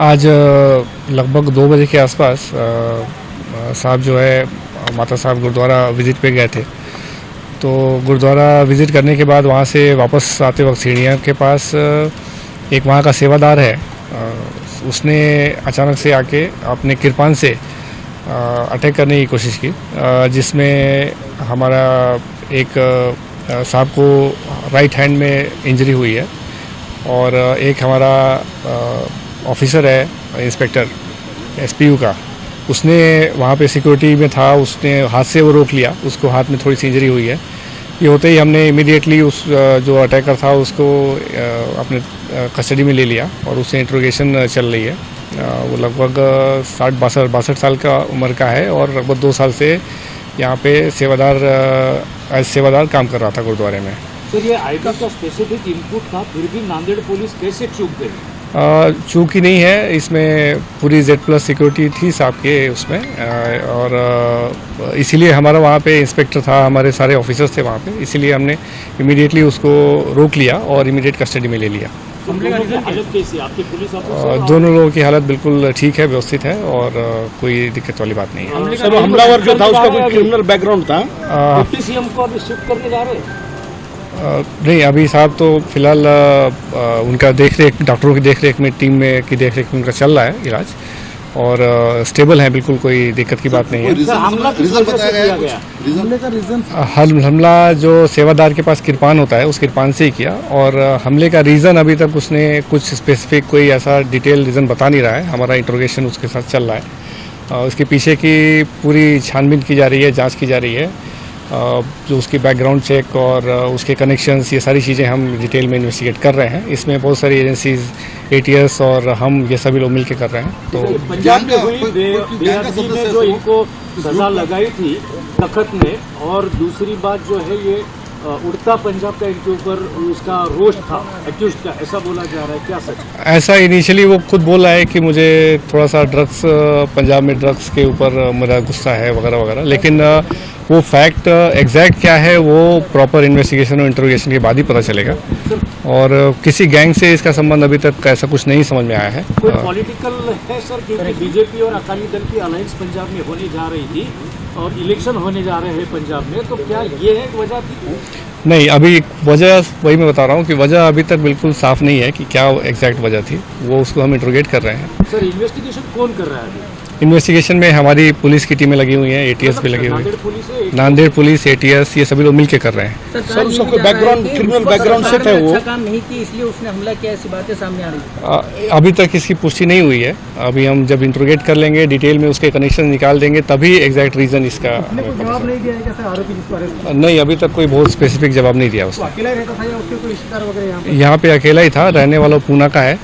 आज लगभग 2 बजे के आसपास साहब जो है माता साहब गुरुद्वारा विज़िट पे गए थे। तो गुरुद्वारा विज़िट करने के बाद वहाँ से वापस आते वक्त सीढ़ियाँ के पास एक वहाँ का सेवादार है, उसने अचानक से आके अपने कृपान से अटैक करने की कोशिश की, जिसमें हमारा एक साहब को राइट हैंड में इंजरी हुई है और एक हमारा ऑफिसर है इंस्पेक्टर एसपीयू का, उसने वहाँ पे सिक्योरिटी में था, उसने हाथ से वो रोक लिया, उसको हाथ में थोड़ी सी इंजरी हुई है। ये होते ही हमने इमीडिएटली उस जो अटैकर था उसको अपने कस्टडी में ले लिया और उससे इंट्रोगेशन चल रही है। वो लगभग 62 साल का उम्र का है और लगभग 2 साल से यहाँ पे एज सेवादार काम कर रहा था गुरुद्वारे में। सर, ये आईटी का स्पेसिफिक इनपुट था, फिर भी नांदेड़ पुलिस कैसे चूक गई? चूक ही नहीं है, इसमें पूरी Z+ सिक्योरिटी थी साहब के उसमें, और इसीलिए हमारा वहाँ पे इंस्पेक्टर था, हमारे सारे ऑफिसर्स थे वहाँ पे, इसीलिए हमने इमीडिएटली उसको रोक लिया और इमीडिएट कस्टडी में ले लिया। हालत कैसी है आपके पुलिस ऑफिसर? दोनों लोगों की हालत बिल्कुल ठीक है, व्यवस्थित है और कोई दिक्कत वाली बात नहीं है। सर, हमलावर जो था उसका कोई क्रिमिनल बैकग्राउंड था? डिप्टी सीएम को अभी शिफ्ट करने जा रहे हैं? नहीं, अभी साहब तो फिलहाल उनका देखरेख, डॉक्टरों की देखरेख में, टीम में की देखरेख में उनका चल रहा है इलाज और स्टेबल है, बिल्कुल कोई दिक्कत की बात नहीं है। हमला जो सेवादार के पास कृपान होता है उस कृपान से ही किया और हमले का रीज़न अभी तक उसने कुछ स्पेसिफिक कोई ऐसा डिटेल रीज़न बता नहीं रहा है। हमारा इंट्रोगेशन उसके साथ चल रहा है, उसके पीछे की पूरी छानबीन की जा रही है, जाँच की जा रही है, जो उसकी बैकग्राउंड चेक और उसके कनेक्शंस, ये सारी चीज़ें हम डिटेल में इन्वेस्टिगेट कर रहे हैं। इसमें बहुत सारी एजेंसीज, ATS और हम ये सभी लोग मिलकर कर रहे हैं। तो पंजाब में हुई बेअदबी में जो इनको सजा लगाई थी तख्त ने, और दूसरी बात जो है ये उड़ता पंजाब का इनके ऊपर उसका रोष था एक्यूज का, ऐसा बोला जा रहा है, क्या सच? ऐसा इनिशियली वो खुद बोल रहा है कि मुझे थोड़ा सा ड्रग्स, पंजाब में ड्रग्स के ऊपर मेरा गुस्सा है वगैरह वगैरह, लेकिन वो फैक्ट एग्जैक्ट क्या है वो प्रॉपर इन्वेस्टिगेशन और इंटरोगेशन के बाद ही पता चलेगा। और किसी गैंग से इसका संबंध अभी तक ऐसा कुछ नहीं समझ में आया है। कोई पॉलिटिकल है सर, क्योंकि बीजेपी और अकाली दल की अलायंस पंजाब में होने जा रही थी और इलेक्शन होने जा रहे हैं पंजाब में, तो क्या ये एक वजह थी? नहीं, अभी वजह वही मैं बता रहा हूँ कि वजह अभी तक बिल्कुल साफ नहीं है कि क्या एग्जैक्ट वजह थी, वो उसको हम इंट्रोगेट कर रहे हैं। सर, इन्वेस्टिगेशन कौन कर रहा है अभी? इन्वेस्टिगेशन में हमारी पुलिस की टीमें लगी हुई हैं, ATS भी लगी हुई है, नांदेड़ पुलिस, ATS, ये सभी लोग मिलकर कर रहे हैं। सर, उसका कोई बैकग्राउंड, क्रिमिनल बैकग्राउंड से है वो? अच्छा काम नहीं की इसलिए उसने हमला किया, ऐसी बातें सामने आ रही है। अभी तक इसकी पुष्टि नहीं हुई है, अभी हम जब इंट्रोगेट कर लेंगे, डिटेल में उसके कनेक्शन निकाल देंगे, तभी एग्जैक्ट रीजन इसका। जवाब नहीं दिया है क्या सर आरोपी जिस पर? नहीं, अभी तक कोई बहुत स्पेसिफिक जवाब नहीं दिया उसने। अकेला रहता था या उसके कोई रिश्तेदार वगैरह? यहाँ पे अकेला ही था, रहने वाला पूना का है,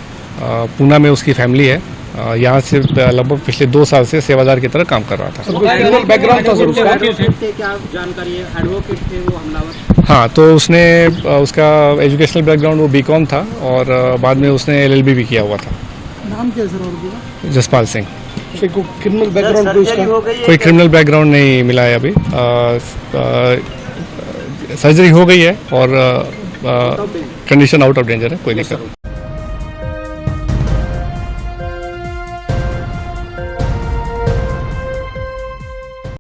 पूना में उसकी फैमिली है, यहाँ से लगभग पिछले 2 साल से सेवादार की तरह काम कर रहा था। क्रिमिनल बैकग्राउंड था सर उसका? क्या जानकारी है? एडवोकेट थे वो हमलावर? हाँ, तो उसने उसका एजुकेशनल बैकग्राउंड वो BCom था और बाद में उसने LLB भी किया हुआ था। नाम क्या है सर और? जसपाल सिंह। क्रिमिनल बैकग्राउंड कोई उसका? कोई क्रिमिनल बैकग्राउंड नहीं मिला है अभी। सर्जरी हो गई है और कंडीशन आउट ऑफ डेंजर है, कोई दिक्कत।